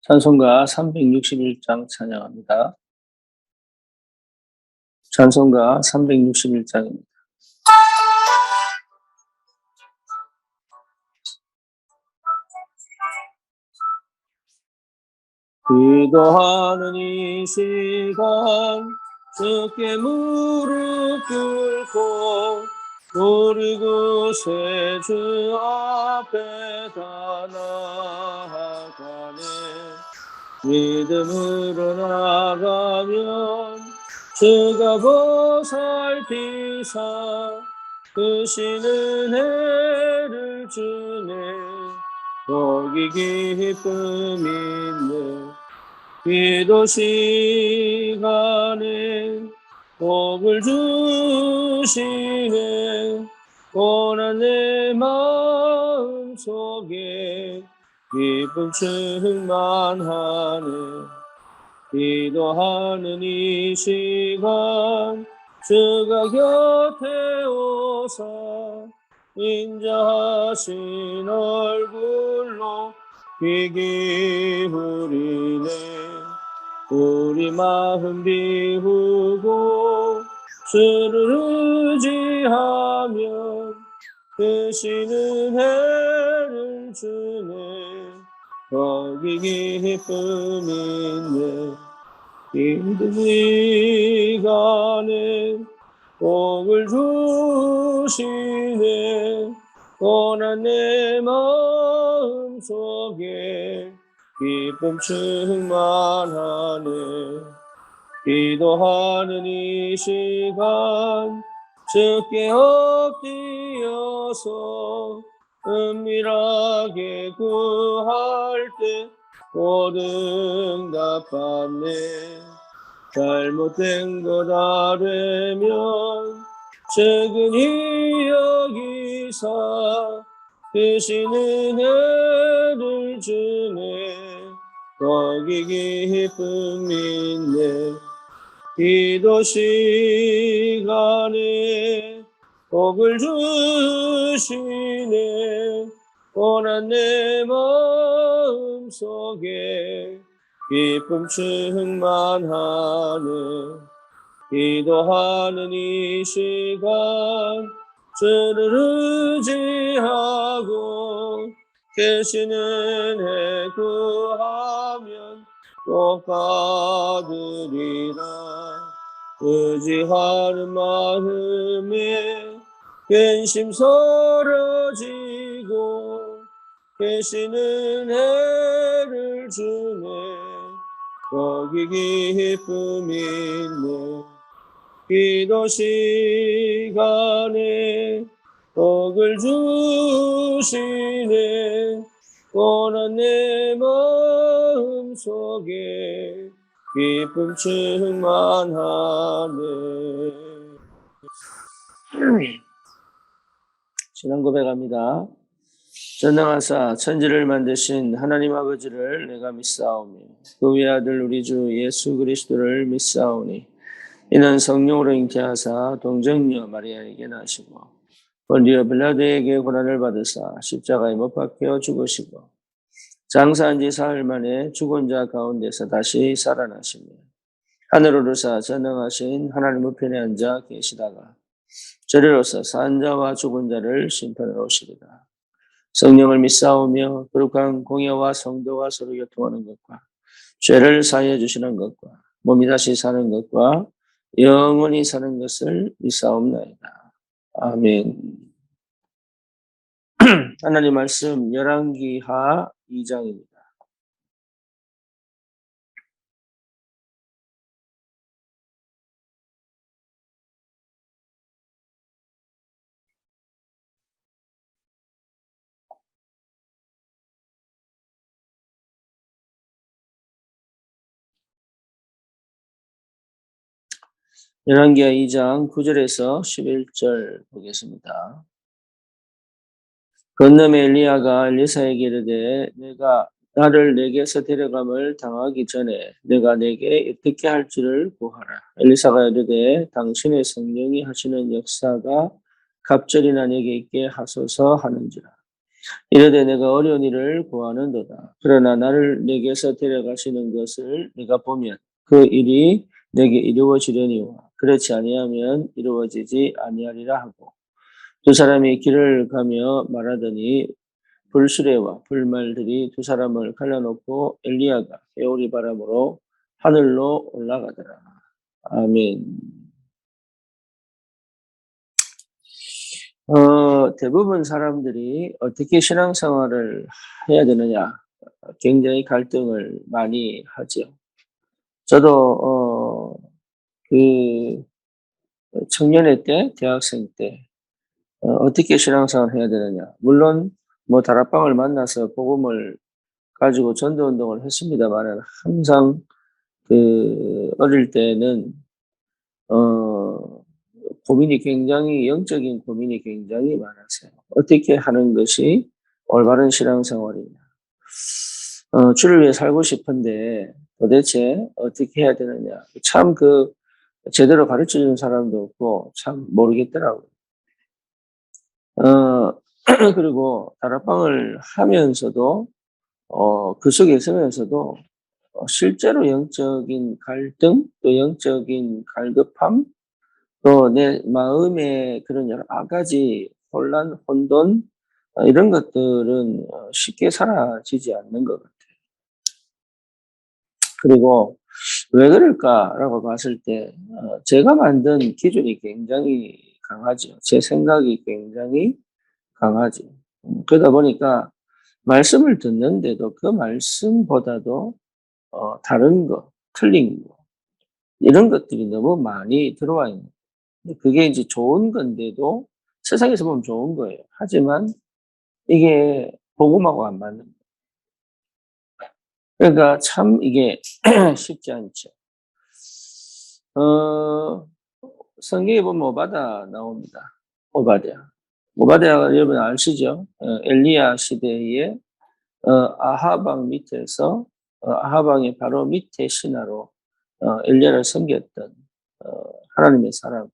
찬송가 361장 찬양합니다. 찬송가 361장입니다. 기도하는 이 시간 주께 무릎 꿇고 우리 구세 주 앞에 다 나아가네. 믿음으로 나가면 주가 보살피사 크신 은혜를 주네. 거기 기쁨 있네. 기도 시간에 복을 주시네. 고난 내 마음 속에 기쁨 충만하네. 기도하는 이 시간 주가 곁에 오사 인자하신 얼굴로 귀 기울이네. 우리 마음 비우고 주를 의지하면 크신 은혜를 주네. 거기 기쁨 있네. 힘든 시간에 복을 주시네. 고난 내 마음 속에 기쁨 충만하네. 기도하는 이 시간 주께 엎드려서 은밀하게 구할 때 곧 응답받네. 잘못된 것 알면 측은히 여기사 크신 은혜를 주네. 거기 기쁨 있네. 기도 시간에 복을 주시네. 고난 내 마음 속에 기쁨 충만하네. 기도하는 이 시간 주를 의지하고 계신 은혜 구하면 꼭 받으리라. 의지하는 마음에 근심 사라지고 계신 은혜를 주네. 거기 기쁨 있네. 기도 시간에 복을 주시네. 고난 내 마음 속에 기쁨 충만하네. 지난 고백합니다. 전능하사 천지를 만드신 하나님 아버지를 내가 믿사오며 그 외아들 우리 주 예수 그리스도를 믿사오니 이는 성령으로 잉태하사 동정녀 마리아에게 나시고 본디오 빌라도에게 고난을 받으사 십자가에 못 박혀 죽으시고 장사한 지 사흘 만에 죽은 자 가운데서 다시 살아나시며 하늘을 오르사 전능하신 하나님 우편에 앉아 계시다가 저리로서 산 자와 죽은 자를 심판하러 오시리라. 성령을 믿사오며 거룩한 공예와 성도와 서로 교통하는 것과 죄를 사하여 주시는 것과 몸이 다시 사는 것과 영원히 사는 것을 믿사옵나이다. 아멘. 하나님 말씀 열왕기하 2장입니다. 열왕기하 2장 9절에서 11절 보겠습니다. 건너에 엘리야가 엘리사에게 이르되 내가 나를 내게서 데려감을 당하기 전에 내가 내게 어떻게 할지를 구하라. 엘리사가 이르되 당신의 성령이 하시는 역사가 갑절이나 내게 있게 하소서 하는지라. 이르되 내가 어려운 일을 구하는도다. 그러나 나를 내게서 데려가시는 것을 내가 보면 그 일이 내게 이루어지려니와 그렇지 아니하면 이루어지지 아니하리라 하고 두 사람이 길을 가며 말하더니 불수레와 불말들이 두 사람을 갈라놓고 엘리야가 회오리 바람으로 하늘로 올라가더라. 아멘. 대부분 사람들이 어떻게 신앙생활을 해야 되느냐, 굉장히 갈등을 많이 하죠. 저도, 그, 청년회 때, 대학생 때, 어떻게 신앙생활을 해야 되느냐. 물론, 뭐, 다락방을 만나서 복음을 가지고 전도운동을 했습니다만, 항상 어릴 때는, 어, 고민이 굉장히, 영적인 고민이 굉장히 많았어요. 어떻게 하는 것이 올바른 신앙생활이냐. 주를 위해 살고 싶은데 도대체 어떻게 해야 되느냐. 참 제대로 가르쳐 주는 사람도 없고 참 모르겠더라고요. 그리고 다락방을 하면서도, 그 속에 있으면서도 실제로 영적인 갈등, 또 영적인 갈급함, 또 내 마음의 그런 여러 가지 혼란, 혼돈, 이런 것들은 쉽게 사라지지 않는 것 같아요. 그리고 '왜 그럴까?'라고 봤을 때 제가 만든 기준이 굉장히 강하죠. 제 생각이 굉장히 강하죠. 그러다 보니까 말씀을 듣는데도 그 말씀보다도 다른 거, 틀린 거 이런 것들이 너무 많이 들어와 있는 거예요. 그게 이제 좋은 건데도 세상에서 보면 좋은 거예요. 하지만 이게 복음하고 안 맞는 거예요. 그러니까 참 이게 쉽지 않죠. 어 성경에 보면 오바다 나옵니다. 오바댜. 오바댜가 여러분 아시죠? 엘리야 시대에 아합 왕 밑에서 아합 왕의 바로 밑에 신하로 엘리야를 섬겼던 하나님의 사람.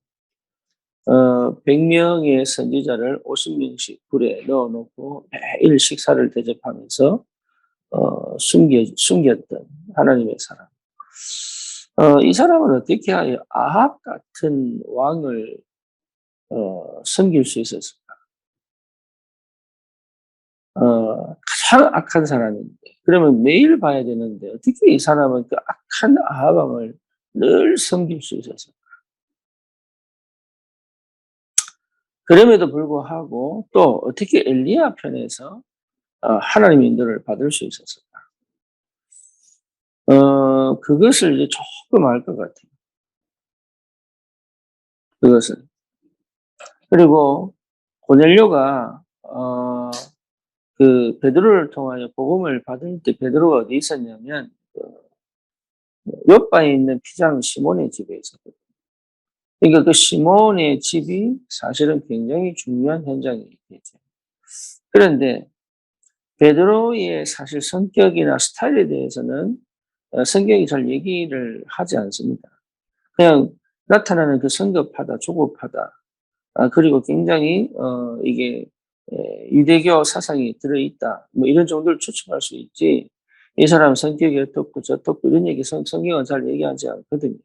100명의 선지자를 50명씩 굴에 넣어 놓고 매일 식사를 대접하면서 숨겼던 하나님의 사람. 이 사람은 어떻게 하여 아합 같은 왕을 섬길 수 있었을까? 가장 악한 사람인데, 그러면 매일 봐야 되는데, 어떻게 이 사람은 그 악한 아합 왕을 늘 섬길 수 있었을까? 그럼에도 불구하고 또 어떻게 엘리야 편에서 하나님의 인도를 받을 수 있었을까? 그것을 이제 조금 알 것 같아요. 그것을. 그리고 고넬료가 베드로를 통하여 복음을 받을 때 베드로가 어디 있었냐면 요바에 있는 피장 시몬의 집에 있었거든요. 그러니까 그 시몬의 집이 사실은 굉장히 중요한 현장이 되죠. 그런데 베드로의 사실 성격이나 스타일에 대해서는 성경이 잘 얘기를 하지 않습니다. 그냥 나타나는 그 성급하다, 조급하다, 그리고 굉장히 이게 유대교 사상이 들어있다, 뭐 이런 정도를 추측할 수 있지. 이 사람 성격이 어떻고 저떻고 이런 얘기 성경은 잘 얘기하지 않거든요.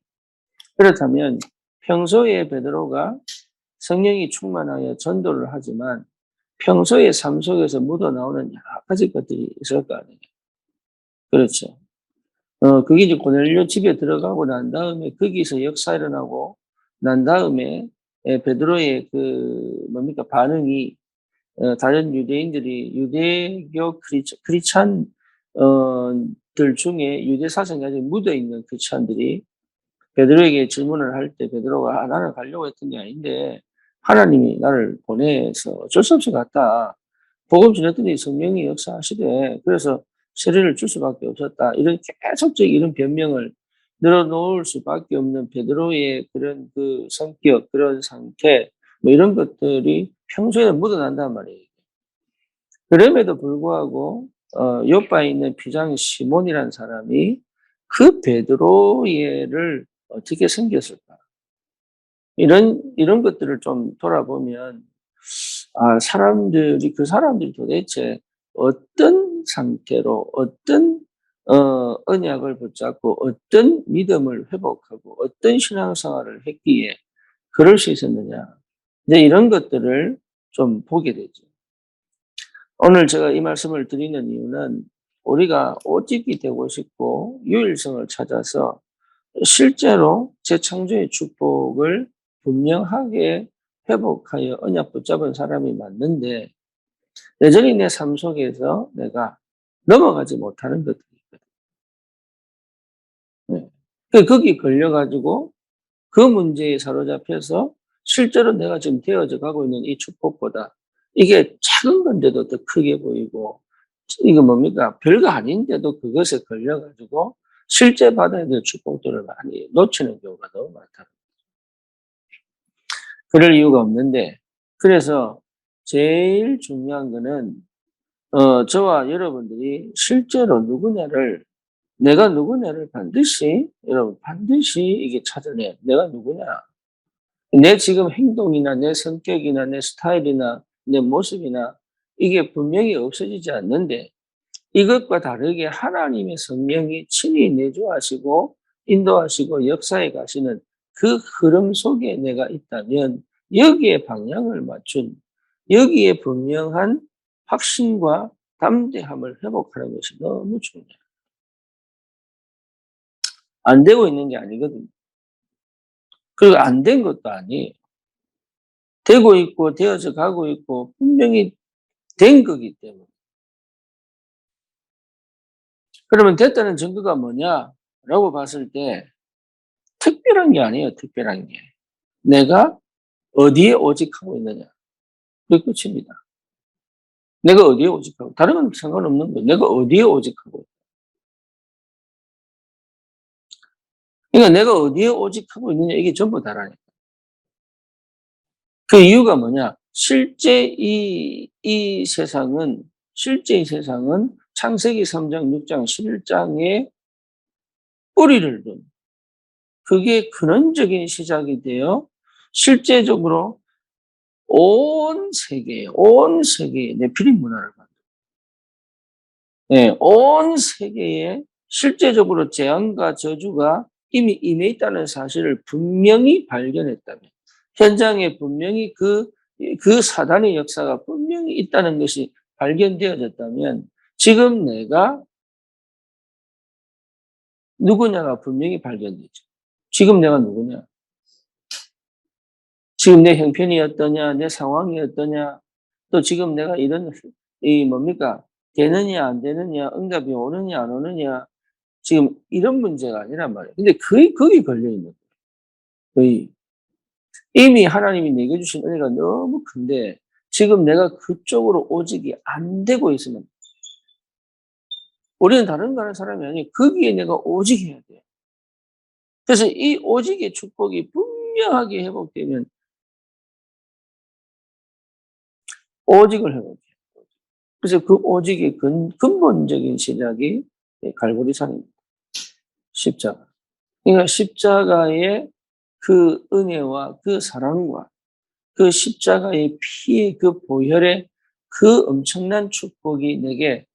그렇다면 평소에 베드로가 성령이 충만하여 전도를 하지만 평소의 삶 속에서 묻어나오는 여러 가지 것들이 있을 거 아니에요. 그렇죠. 그게 이제 고넬료 집에 들어가고 난 다음에 거기서 역사 일어나고 난 다음에 베드로의 뭡니까 반응이 다른 유대인들이 유대교 크리스찬 들 중에 유대 사상이 아직 묻어 있는 크리스찬들이 베드로에게 질문을 할 때 베드로가 나는 가려고 했던 게 아닌데 하나님이 나를 보내서 어쩔 수 없이 갔다. 복음 전했더니 성령이 역사하시되 그래서 세례를 줄 수밖에 없었다. 이런 계속적인 이런 변명을 늘어놓을 수밖에 없는 베드로의 그런 성격, 그런 상태, 뭐 이런 것들이 평소에는 묻어난단 말이에요. 그럼에도 불구하고 요바에 있는 비장 시몬이라는 사람이 그 베드로를 어떻게 섬겼을까? 이런 것들을 좀 돌아보면 그 사람들이 도대체 어떤 상태로 어떤 언약을 붙잡고 어떤 믿음을 회복하고 어떤 신앙생활을 했기에 그럴 수 있었느냐. 이제 이런 것들을 좀 보게 되죠. 오늘 제가 이 말씀을 드리는 이유는 우리가 오직이 되고 싶고 유일성을 찾아서 실제로 재창조의 축복을 분명하게 회복하여 언약 붙잡은 사람이 맞는데 여전히 내 삶 속에서 내가 넘어가지 못하는 것들이 있거든요. 거기 걸려가지고 그 문제에 사로잡혀서 실제로 내가 지금 되어져 가고 있는 이 축복보다 이게 작은 건데도 더 크게 보이고 이거 뭡니까? 별거 아닌데도 그것에 걸려가지고 실제 받아야 될 축복들을 많이 놓치는 경우가 너무 많다. 그럴 이유가 없는데 그래서 제일 중요한 거는 저와 여러분들이 실제로 내가 누구냐를 반드시 이게 찾아내. 내가 누구냐. 내 지금 행동이나 내 성격이나 내 스타일이나 내 모습이나 이게 분명히 없어지지 않는데 이것과 다르게 하나님의 성령이 친히 내주하시고 인도하시고 역사에 가시는 그 흐름 속에 내가 있다면 여기에 방향을 맞춘 여기에 분명한 확신과 담대함을 회복하는 것이 너무 중요해요. 안 되고 있는 게 아니거든요. 그리고 안 된 것도 아니에요. 되고 있고 되어져 가고 있고 분명히 된 거기 때문에. 그러면 됐다는 증거가 뭐냐라고 봤을 때 특별한 게 아니에요. 특별한 게. 내가 어디에 오직하고 있느냐. 그게 끝입니다. 내가 어디에 오직하고 다른 건 상관없는 거예요. 내가 어디에 오직하고 그러니까 내가 어디에 오직하고 있느냐 이게 전부 다라니까. 그 이유가 뭐냐? 실제 이 세상은 창세기 3장, 6장, 11장에 뿌리를 둔 그게 근원적인 시작이 되어 실제적으로 온 세계에 네피림 문화를 만들어. 네, 온 세계에 실제적으로 재앙과 저주가 이미 임해 있다는 사실을 분명히 발견했다면, 현장에 분명히 그 사단의 역사가 분명히 있다는 것이 발견되어졌다면, 지금 내가 누구냐가 분명히 발견되죠. 지금 내가 누구냐? 지금 내 형편이 어떠냐, 내 상황이 어떠냐, 또 지금 내가 뭡니까? 되느냐, 안 되느냐, 응답이 오느냐, 안 오느냐, 지금 이런 문제가 아니란 말이에요. 근데 거기 걸려있는 거예요. 거의. 이미 하나님이 내게 주신 은혜가 너무 큰데, 지금 내가 그쪽으로 오직이 안 되고 있으면, 우리는 다른 거 하는 사람이 아니에요. 거기에 내가 오직해야 돼요. 그래서 이 오직의 축복이 분명하게 회복되면, 오직을 회복해요. 그래서 그 오직의 근본적인 시작이 갈보리산입니다. 십자가. 그러니까 십자가의 그 은혜와 그 사랑과 그 십자가의 피의 그 보혈의 그 엄청난 축복이 내게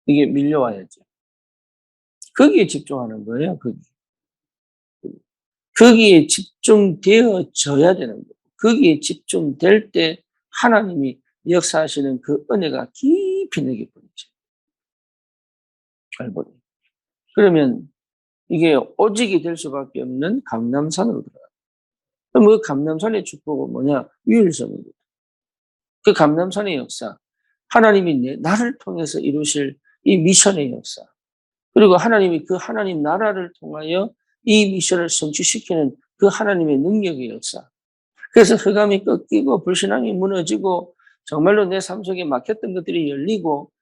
이게 밀려와야죠. 거기에 집중하는 거예요. 거기에 집중되어져야 되는 거예요. 거기에 집중될 때 하나님이 역사하시는 그 은혜가 깊이 내게 보이죠. 갈보리. 그러면 이게 오직이 될 수밖에 없는 감람산으로 들어가요. 그럼 그 감람산의 축복은 뭐냐? 유일성입니다. 그 감람산의 역사, 하나님이 나를 통해서 이루실 이 미션의 역사, 그리고 하나님이 그 하나님 나라를 통하여 이 미션을 성취시키는 그 하나님의 능력의 역사. 그래서 흑암이 꺾이고 불신앙이 무너지고 정말로 내 삶 속에 막혔던 것들이 열리고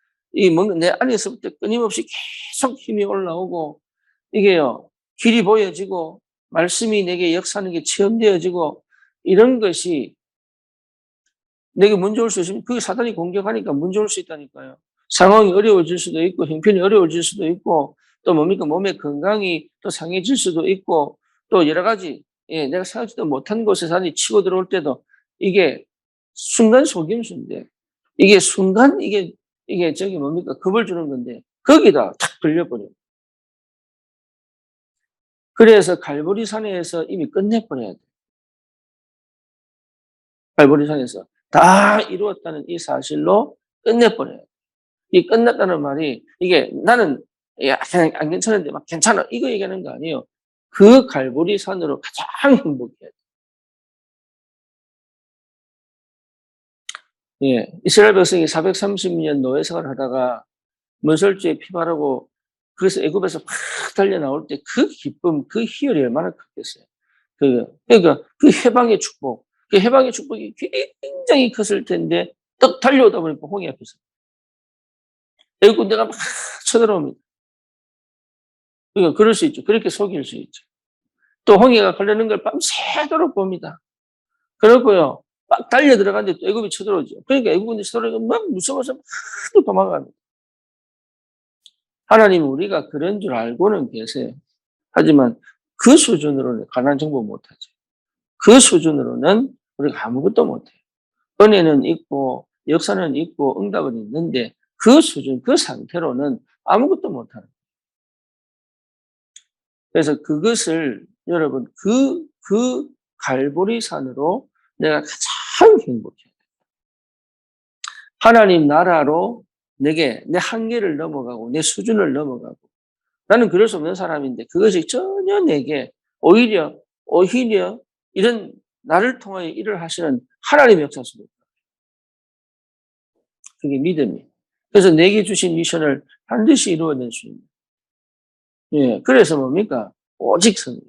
뭔가 내 안에서부터 끊임없이 계속 힘이 올라오고 이게요, 길이 보여지고 말씀이 내게 역사하는 게 체험되어지고 이런 것이 내게 문제 올 수 있으면 그게 사단이 공격하니까 문제 올 수 있다니까요. 상황이 어려워질 수도 있고 형편이 어려워질 수도 있고 또 뭡니까 몸의 건강이 또 상해질 수도 있고 또 여러 가지 내가 생각지도 못한 곳에 사단이 치고 들어올 때도 이게 순간 속임수인데, 이게 순간, 저기 뭡니까? 겁을 주는 건데, 거기다 탁 걸려버려요. 그래서 갈보리산에서 이미 끝내버려야 돼. 갈보리산에서 다 이루었다는 이 사실로 끝내버려요. 이 끝났다는 말이, 이게 나는 야, 그냥 안 괜찮은데 막 괜찮아. 이거 얘기하는 거 아니에요. 그 갈보리산으로 가장 행복해야 돼. 예. 이스라엘 백성이 430년 노예 생활을 하다가 문설주에 피 바르고 그래서 애굽에서 막 달려 나올 때 그 기쁨, 그 희열이 얼마나 컸겠어요. 그러니까 그 해방의 축복, 그 해방의 축복이 굉장히 컸을 텐데 떡 달려오다 보니까 홍해 앞에서 애국 군대가 막 쳐들어옵니다. 그러니까 그럴 수 있죠. 그렇게 속일 수 있죠. 또 홍해가 가려는 걸 밤새도록 봅니다. 그러고요. 막 달려 들어가는데 또 애굽이 쳐들어오죠. 그러니까 애국 군대 쳐들어오니까 막 무서워서 막 도망갑니다. 하나님은 우리가 그런 줄 알고는 계세요. 하지만 그 수준으로는 가난 정보 못하죠. 그 수준으로는 우리가 아무것도 못해요. 은혜는 있고 역사는 있고 응답은 있는데 그 수준, 그 상태로는 아무것도 못하는 거예요. 그래서 그것을 여러분 그 갈보리산으로 내가 가장 행복해요. 하나님 나라로 내게 내 한계를 넘어가고 내 수준을 넘어가고 나는 그럴 수 없는 사람인데 그것이 전혀 내게 오히려 이런 나를 통하여 일을 하시는 하나님의 역사 속에 그게 믿음이에요. 그래서 내게 주신 미션을 반드시 이루어낼 수 있는. 예, 그래서 뭡니까? 오직 성령.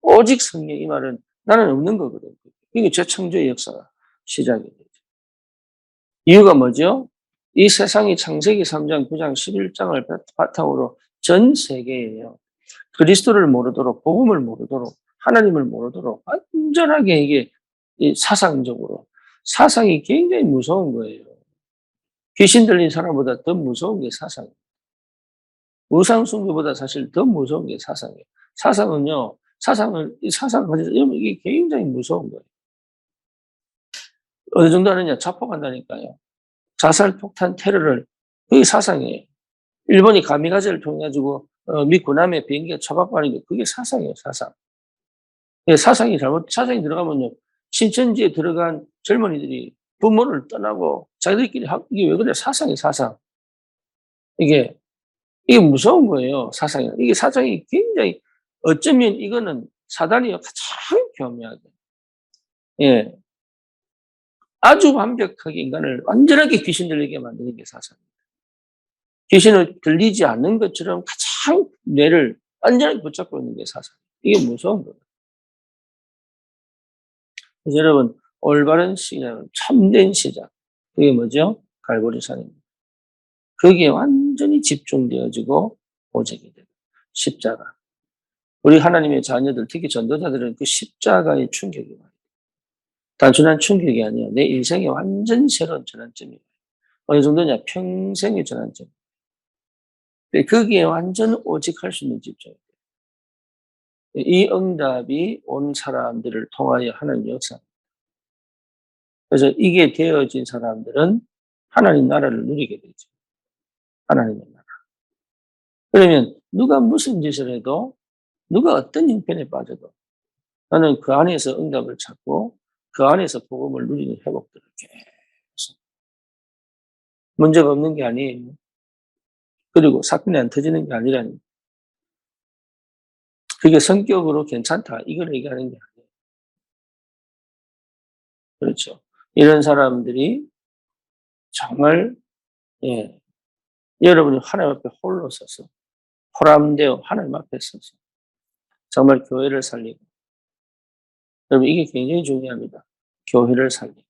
오직 성령 이 말은 나는 없는 거거든요. 이게 재창조의 역사가 시작이 되죠. 이유가 뭐죠? 이 세상이 창세기 3장, 9장, 11장을 바탕으로 전 세계에요. 그리스도를 모르도록, 복음을 모르도록, 하나님을 모르도록 완전하게 이게 사상적으로, 사상이 굉장히 무서운 거예요. 귀신 들린 사람보다 더 무서운 게 사상이에요. 우상 숭배보다 사실 더 무서운 게 사상이에요. 사상은요, 사상을 가지고 이게 굉장히 무서운 거예요. 어느 정도 하느냐, 자폭한다니까요. 자살, 폭탄, 테러를, 그게 사상이에요. 일본이 가미가제를 통해가지고, 미 군함에 비행기가 처박하는 게 그게 사상이에요, 사상. 예, 사상이 들어가면요, 신천지에 들어간 젊은이들이 부모를 떠나고 자기들끼리 이게 왜 그래? 사상이 사상. 이게, 이게 무서운 거예요, 사상이. 이게 사상이 굉장히, 어쩌면 이거는 사단이 가장 교묘하게, 예, 아주 완벽하게 인간을 완전하게 귀신 들리게 만드는 게 사상입니다. 귀신을 들리지 않는 것처럼 가장 뇌를 완전히 붙잡고 있는 게 사상. 이게 무서운 거예요. 그래서 여러분, 올바른 시작, 참된 시작. 그게 뭐죠? 갈보리산입니다. 거기에 완전히 집중되어지고 오직이 되고 십자가. 우리 하나님의 자녀들, 특히 전도자들은 그 십자가의 충격이 와요. 단순한 충격이 아니에요. 내 인생의 완전 새로운 전환점이에요. 어느 정도냐? 평생의 전환점. 거기에 완전 오직할 수 있는 집중이에요. 이 응답이 온 사람들을 통하여 하는 역사. 그래서 이게 되어진 사람들은 하나님 나라를 누리게 되죠. 하나님의 나라. 그러면 누가 무슨 짓을 해도 누가 어떤 형편에 빠져도 나는 그 안에서 응답을 찾고 그 안에서 복음을 누리는 회복들을 계속 문제가 없는 게 아니에요. 그리고 사건이 안 터지는 게 아니라니. 그게 성격으로 괜찮다. 이걸 얘기하는 게 아니에요. 그렇죠. 이런 사람들이 정말 예, 여러분이 하나님 앞에 홀로 서서 호람되어 하나님 앞에 서서 정말 교회를 살리고 여러분 이게 굉장히 중요합니다. 교회를 살리고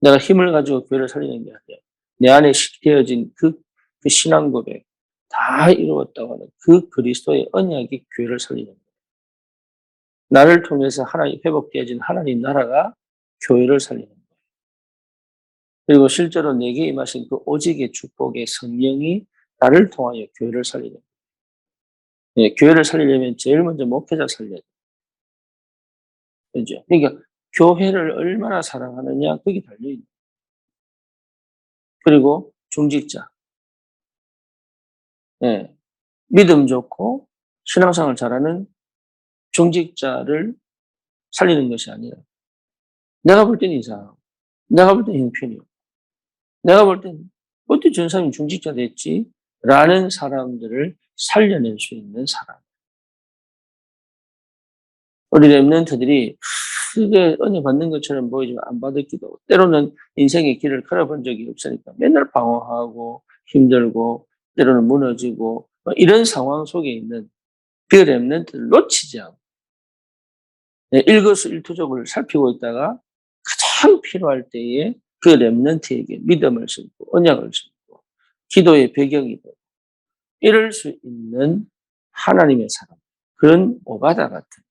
내가 힘을 가지고 교회를 살리는 게 아니에요. 내 안에 되어진 그 신앙 고백 다 이루었다고 하는 그 그리스도의 언약이 교회를 살리는 거예요. 나를 통해서 하나님 회복되어진 하나님 나라가 교회를 살리는 거예요. 그리고 실제로 내게 임하신 그 오직의 축복의 성령이 나를 통하여 교회를 살리는 거예요. 네, 교회를 살리려면 제일 먼저 목회자 살려야 돼요. 그죠? 그러니까 교회를 얼마나 사랑하느냐 거기 달려있는. 그리고 중직자. 예. 믿음 좋고 신앙생활 잘하는 중직자를 살리는 것이 아니라 내가 볼 때는 이상하고 내가 볼 때는 형편이고 내가 볼 때는 어떻게 전 사람이 중직자 됐지? 라는 사람들을 살려낼 수 있는 사람. 우리 랩런트들이 크게 은혜 받는 것처럼 보이지만 안 받았기도 하고 때로는 인생의 길을 걸어본 적이 없으니까 맨날 방황하고 힘들고 때로는 무너지고 이런 상황 속에 있는 그 랩런트를 놓치지 않고 일거수일투족을 살피고 있다가 가장 필요할 때에 그 랩런트에게 믿음을 심고 언약을 심고 기도의 배경이 되고 이럴 수 있는 하나님의 사람. 그런 오바다 같은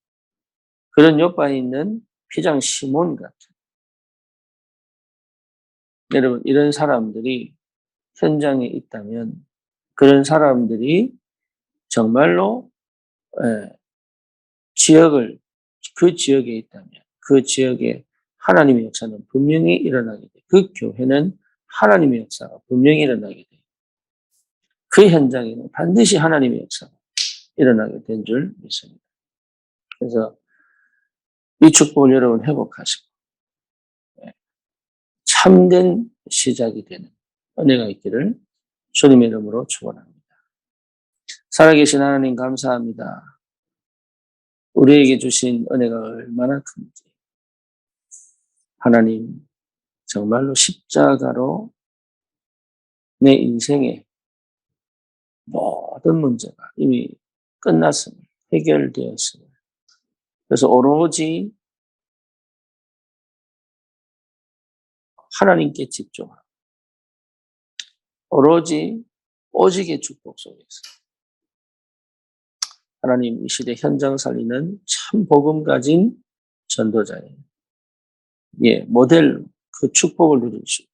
그런 옆에 있는 피장 시몬 같은 여러분 이런 사람들이 현장에 있다면 그런 사람들이 정말로 지역을 그 지역에 있다면 그 지역에 하나님의 역사는 분명히 일어나게 돼. 그 교회는 하나님의 역사가 분명히 일어나게 돼. 그 현장에는 반드시 하나님의 역사가 일어나게 된 줄 믿습니다. 그래서 이 축복을 여러분 회복하시고 참된 시작이 되는 은혜가 있기를 주님의 이름으로 축원합니다. 살아계신 하나님 감사합니다. 우리에게 주신 은혜가 얼마나 큰지 하나님 정말로 십자가로 내 인생의 모든 문제가 이미 끝났음을 해결되었음을 그래서 오로지 하나님께 집중하고 오로지 오직의 축복 속에서 하나님 이 시대 현장 살리는 참 복음 가진 전도자예요. 예, 모델 그 축복을 누릴 수 있다.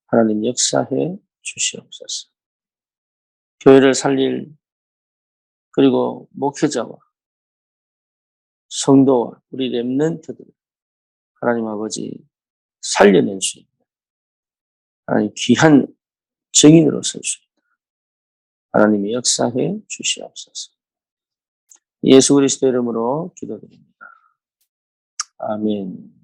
하나님 역사해 주시옵소서. 교회를 살릴 그리고 목회자와 성도와 우리 렘넌트들 하나님 아버지 살려낼 수 있는 하나님 귀한 증인으로 설 수 있다. 하나님이 역사해 주시옵소서. 예수 그리스도 이름으로 기도드립니다. 아멘.